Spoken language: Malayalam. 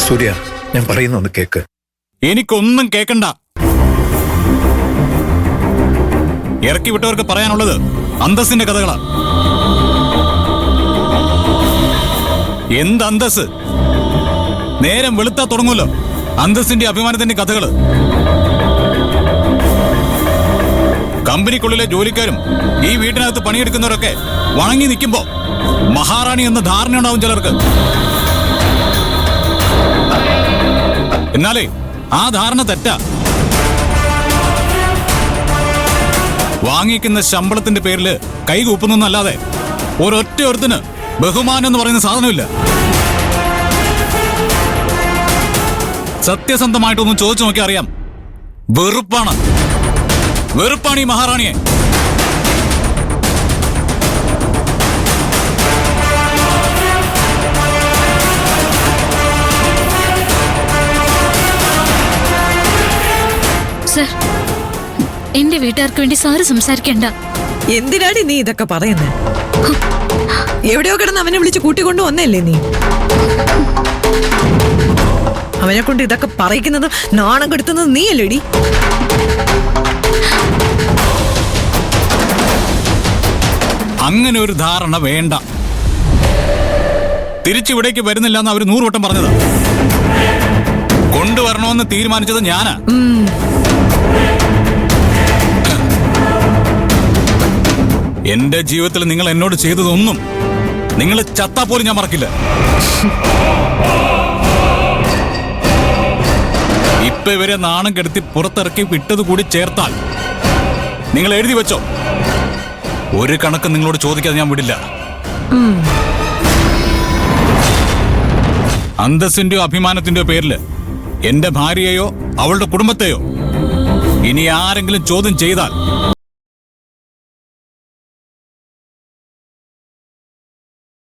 സൂര്യ, ഞാൻ പറയുന്നൊന്ന് കേക്ക്. എനിക്കൊന്നും കേക്കണ്ട. ഇറക്കി വിട്ടവർക്ക് പറയാനുള്ളത് അന്തസ്സിന്റെ കഥകളാ. എന്ത് അന്തസ്? നേരം വെളുത്താ തുടങ്ങൂല്ലോ അന്തസ്സിന്റെ അഭിമാനത്തിന്റെ കഥകള്. കമ്പനിക്കുള്ളിലെ ജോലിക്കാരും ഈ വീട്ടിനകത്ത് പണിയെടുക്കുന്നവരൊക്കെ വണങ്ങി നിൽക്കുമ്പോ മഹാറാണി എന്ന ധാരണയുണ്ടാവും ചിലർക്ക്. എന്നാലേ ആ ധാരണ തെറ്റാ. വാങ്ങിക്കുന്ന ശമ്പളത്തിന്റെ പേരില് കൈകൂപ്പുന്നല്ലാതെ ഒരൊറ്റ ഒരുത്തിന് ബഹുമാനം എന്ന് പറയുന്ന സാധനമില്ല. സത്യസന്ധമായിട്ടൊന്നും ചോദിച്ചു നോക്കി അറിയാം. വെറുപ്പാണ്, വെറുപ്പാണ് ഈ മഹാറാണിയെ. സർ, എന്റെ വീട്ടുകാർക്ക് വേണ്ടി സാറ് സംസാരിക്കണ്ട. എന്തിനാടി നീ ഇതൊക്കെ പറയുന്നത്? എവിടെയോ കിടന്ന് അവനെ വിളിച്ച് കൂട്ടിക്കൊണ്ടു വന്നല്ലേ നീ? അവനെ കൊണ്ട് ഇതൊക്കെ പറയിക്കുന്നത്, നാണം കെടുത്തുന്നത് നീയല്ലേടി? അങ്ങനെ ഒരു ധാരണ വേണ്ട. തിരിച്ചിവിടേക്ക് വരുന്നില്ല എന്ന് അവര് 100 വട്ടം പറഞ്ഞതാ. കൊണ്ടുവരണമെന്ന് തീരുമാനിച്ചത് ഞാനാ. എന്റെ ജീവിതത്തിൽ നിങ്ങൾ എന്നോട് ചെയ്തതൊന്നും നിങ്ങൾ ചത്താ പോലും ഞാൻ മറക്കില്ല. ഇപ്പൊ ഇവരെ നാണം കെടുത്തി പുറത്തിറക്കി വിട്ടത് കൂടി ചേർത്താൽ നിങ്ങൾ എഴുതി വെച്ചോ, ഒരു കണക്ക് നിങ്ങളോട് ചോദിക്കാതെ ഞാൻ വിടില്ല. അന്തസ്സിന്റെയോ അഭിമാനത്തിന്റെയോ പേരില് എന്റെ ഭാര്യയെയോ അവളുടെ കുടുംബത്തെയോ ഇനി ആരെങ്കിലും ചോദ്യം ചെയ്താൽ